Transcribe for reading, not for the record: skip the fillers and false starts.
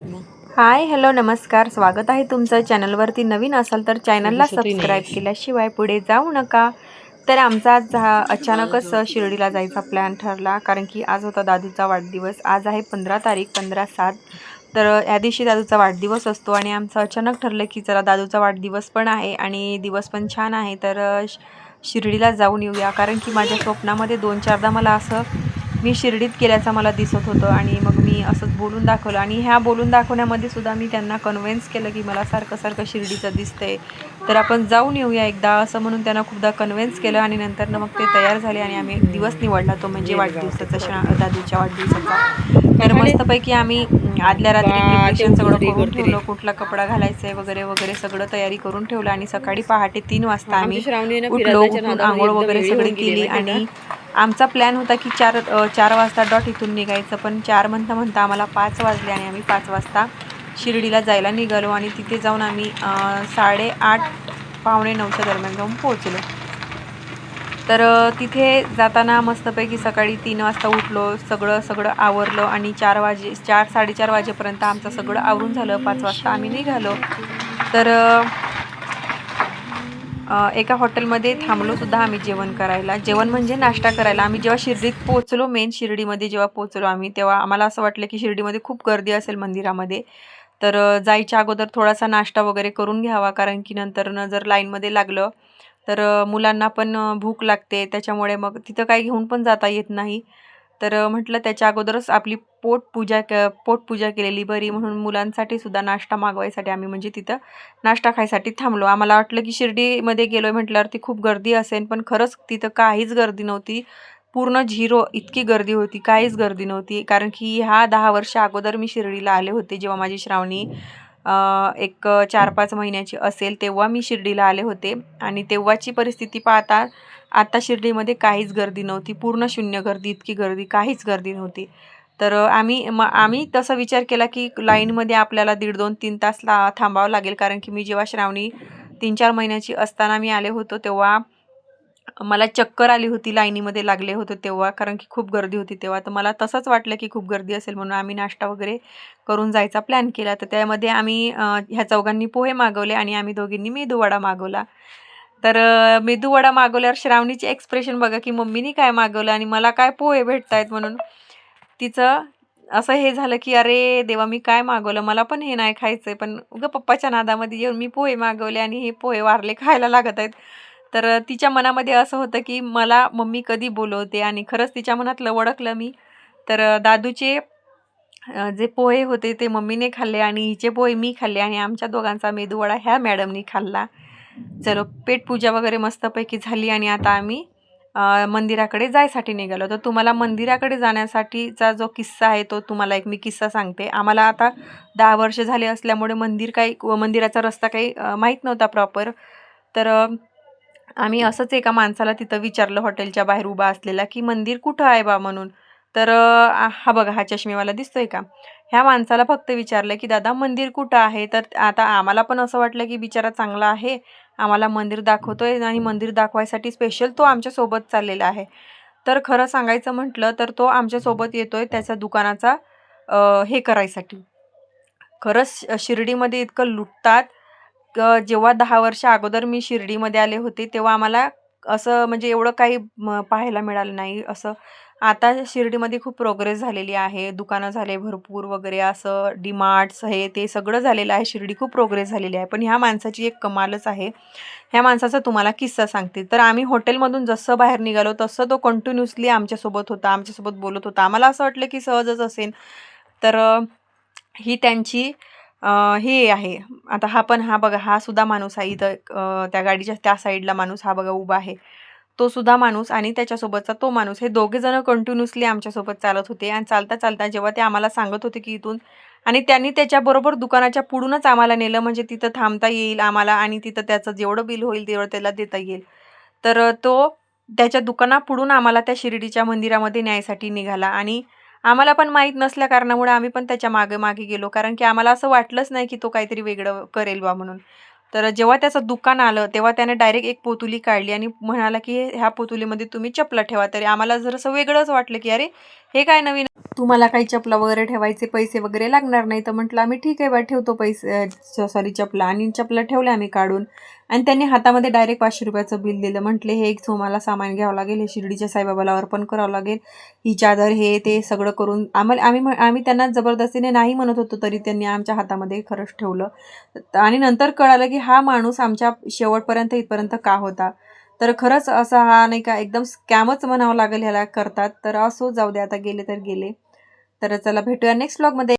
Hi hello नमस्कार, स्वागत आहे तुमचं. चॅनलवरती नवीन असाल तर चॅनलला सबस्क्राईब केल्याशिवाय पुढे जाऊ नका. तर आमचा आज अचानकच शिर्डीला जायचा प्लॅन ठरला, कारण की आज होता दादूचा वाढदिवस. आज आहे 15 तारीख 15/7. तर या दिवशी दादूचा वाढदिवस असतो आणि आमचं अचानक ठरलं की चला दादूचा वाढदिवस पण आहे आणि दिवस पण छान आहे, तर शिर्डीला जाऊन येऊया. कारण की माझ्या स्वप्नामध्ये 2-4दा मला असं मी शिर्डीत गेल्याचं मला दिसत होतं आणि मग मी असंच बोलून दाखवलं आणि ह्या बोलून दाखवण्यामध्ये सुद्धा मी त्यांना कन्व्हिन्स केलं की मला सारखं सारखं शिर्डीचं दिसतंय, तर आपण जाऊन येऊया एकदा, असं म्हणून त्यांना खूपदा कन्व्हिन्स केलं. आणि नंतर मग ते तयार झाले आणि आम्ही दिवस निवडला तो म्हणजे वाढदिवसाचा, दादूच्या वाढदिवसाचा. तर मस्तपैकी आम्ही आदल्या रात्री प्रिपरेशन सगळं करून ठेवलं, कुठला कपडा घालायचा आहे वगैरे वगैरे सगळं तयारी करून ठेवलं. आणि सकाळी पहाटे 3 वाजता आम्ही उठलो. उठून आंघोळ वगैरे सगळी केली आणि आमचा प्लॅन होता की 4 वाजता डॉट इथून निघायचं, पण 4 म्हणता म्हणता आम्हाला 5 वाजले आणि आम्ही 5 वाजता शिर्डीला जायला निघालो. आणि तिथे जाऊन आम्ही 8:30 पावणे 9च्या दरम्यान जाऊन पोहोचलो. तर तिथे जाताना मस्तपैकी सकाळी 3 वाजता उठलो, सगळं आवरलं आणि 4-4:30 वाजेपर्यंत आमचं सगळं आवरून झालं. 5 वाजता आम्ही निघालो. तर एका हॉटेलमध्ये थांबलो सुद्धा आम्ही जेवण करायला. जेवण म्हणजे नाश्ता करायला. आम्ही जेव्हा शिर्डीत पोहोचलो, मेन शिर्डीमध्ये जेव्हा पोहोचलो आम्ही, तेव्हा आम्हाला असं वाटलं की शिर्डीमध्ये खूप गर्दी असेल मंदिरामध्ये. तर जायच्या अगोदर थोडासा नाश्ता वगैरे करून घ्यावा, कारण की नंतरनं जर लाईनमध्ये लागलं तर मुलांना पण भूक लागते. त्याच्यामुळे मग तिथं काही घेऊन पण जाता येत नाही. तर म्हटलं त्याच्या अगोदरच आपली पोटपूजा केलेली बरी, म्हणून मुलांसाठी सुद्धा नाश्ता मागवायसाठी आम्ही म्हणजे तिथं नाश्ता खायसाठी थांबलो. आम्हाला वाटलं की शिर्डीमध्ये गेलोय म्हटल्यावरती खूप गर्दी असेल, पण खरंच तिथं काहीच गर्दी नव्हती. पूर्ण झिरो इतकी गर्दी होती, काहीच गर्दी नव्हती. कारण की ह्या 10 वर्ष अगोदर मी शिर्डीला आले होते, जेव्हा माझी श्रावणी एक 4-5 महिन्याची असेल तेव्हा मी शिर्डीला आले होते. आणि तेव्हाची परिस्थिती पाहता आता शिर्डीमध्ये काहीच गर्दी नव्हती, पूर्ण शून्य गर्दी, इतकी गर्दी, काहीच गर्दी नव्हती. तर आम्ही तसा विचार केला की लाईनमध्ये आपल्याला 1.5-2-3 तास थांबावं लागेल, कारण की मी जेव्हा श्रावणी 3-4 महिन्याची असताना मी आले होतो तेव्हा मला चक्कर आली होती लाईनीमध्ये लागले होते तेव्हा, कारण की खूप गर्दी होती तेव्हा. तर मला तसंच वाटलं की खूप गर्दी असेल, म्हणून आम्ही नाश्ता वगैरे करून जायचा प्लॅन केला. तर त्यामध्ये आम्ही ह्या चौघांनी पोहे मागवले आणि आम्ही दोघींनी मेदूवडा मागवला. तर मेदूवडा मागवल्यावर श्रावणीचे एक्सप्रेशन बघा की मम्मीनी काय मागवलं आणि मला काय पोहे भेटतायत म्हणून. तिचं असं हे झालं की अरे देवा, मी काय मागवलं, मला पण हे नाही खायचंय, पण उगं पप्पाच्या नादामध्ये येऊन मी पोहे मागवले आणि हे पोहे वारले खायला लागत आहेत. तर तिच्या मनामध्ये असं होतं की मला मम्मी कधी बोलवते, आणि खरंच तिच्या मनातलं ओळखलं मी. तर दादूचे जे पोहे होते ते मम्मीने खाल्ले आणि हिचे पोहे मी खाल्ले आणि आमच्या दोघांचा मेदूवडा ह्या मॅडमनी खाल्ला. चलो, पेटपूजा वगैरे मस्तपैकी झाली आणि आता आम्ही मंदिराकडे जायसाठी निघालो. तर तुम्हाला मंदिराकडे जाण्यासाठीचा जो किस्सा आहे तो तुम्हाला एक मी किस्सा सांगते. आम्हाला आता 10 वर्ष झाले असल्यामुळे मंदिराचा रस्ता काही माहीत नव्हता प्रॉपर. तर आम्ही असंच एका माणसाला तिथं विचारलं, हॉटेलच्या बाहेर उभा असलेला, की मंदिर कुठं आहे बा म्हणून. तर हा बघा, हा चष्मेवाला दिसतोय का, ह्या माणसाला फक्त विचारलं की दादा मंदिर कुठं आहे. तर आता आम्हाला पण असं वाटलं की बिचारा चांगला आहे, आम्हाला मंदिर दाखवतोय आणि मंदिर दाखवायसाठी स्पेशल तो आमच्यासोबत चाललेला आहे. तर खरं सांगायचं म्हटलं तर तो आमच्यासोबत येतोय त्याच्या दुकानाचा हे करायसाठी. खरंच शिर्डीमध्ये इतकं लुटतात. जेव्हा 10 वर्ष अगोदर मी शिर्डीमध्ये आले होते तेव्हा आम्हाला असं म्हणजे एवढं काही पाहायला मिळालं नाही असं. आता शिर्डीमध्ये खूप प्रोग्रेस झालेली आहे, दुकानं झाले भरपूर वगैरे, असं डीमार्ट्स हे ते सगळं झालेलं आहे. शिर्डी खूप प्रोग्रेस झालेली आहे. पण ह्या माणसाची एक कमालच आहे. ह्या माणसाचा तुम्हाला किस्सा सांगते. तर आम्ही हॉटेलमधून जसं बाहेर निघालो तसं तो कंटिन्युअसली आमच्यासोबत होता, आमच्यासोबत बोलत होता. आम्हाला असं वाटलं की सहजच असेल. तर ही त्यांची हे आहे. आता हा बघा, हा सुद्धा माणूस आहे इथं, त्या गाडीच्या त्या साईडला माणूस हा बघा उभा आहे. तो सुद्धा माणूस आणि त्याच्यासोबतचा तो माणूस, हे दोघे जण कंटिन्युअसली आमच्यासोबत चालत होते. आणि चालता चालता जेव्हा ते आम्हाला सांगत होते की इथून, आणि त्यांनी त्याच्याबरोबर दुकानाच्या पुढूनच आम्हाला नेलं, म्हणजे तिथं थांबता येईल आम्हाला आणि तिथं त्याचं जेवढं बिल होईल तेवढं त्याला देता येईल. तर तो त्याच्या दुकानापुढून आम्हाला त्या शिर्डीच्या मंदिरामध्ये न्यायसाठी निघाला. आणि आम्हाला पण माहीत नसल्या कारणामुळे आम्ही पण त्याच्या मागे मागे गेलो, कारण की आम्हाला असं वाटलंच नाही की तो काहीतरी वेगळं करेल बा म्हणून. तर जेव्हा त्याचं दुकान आलं तेव्हा त्याने डायरेक्ट एक पोतुली काढली आणि म्हणाला की ह्या पोतुलीमध्ये तुम्ही चपला ठेवा. तरी आम्हाला जरासं वेगळंच वाटलं की अरे हे काय नवीन, तुम्हाला काही चपला वगैरे ठेवायचे पैसे वगैरे लागणार नाही. तर म्हटलं आम्ही ठीक आहे बा ठेवतो पैसे, सॉरी चपला. आणि चपला ठेवल्या आम्ही काढून. आणि त्यांनी हातामध्ये डायरेक्ट 500 रुपयाचं बिल दिलं. म्हटले हे एक तुम्हाला सामान घ्यावं लागेल, हे शिर्डीच्या साईबाबाला अर्पण करावं लागेल, ही चादर हे ते सगळं करून आम्ही त्यांना जबरदस्तीने नाही म्हणत होतो, तरी त्यांनी आमच्या हातामध्ये खरंच ठेवलं. आणि नंतर कळालं की हा माणूस आमच्या शेवटपर्यंत इथपर्यंत का होता. तर खरंच असा हा नाही का एकदम स्कॅमच म्हणावं लागेल ह्याला करतात. तर असो, जाऊ दे आता, गेले तर गेले. तर चला भेटूया नेक्स्ट व्लॉगमध्ये.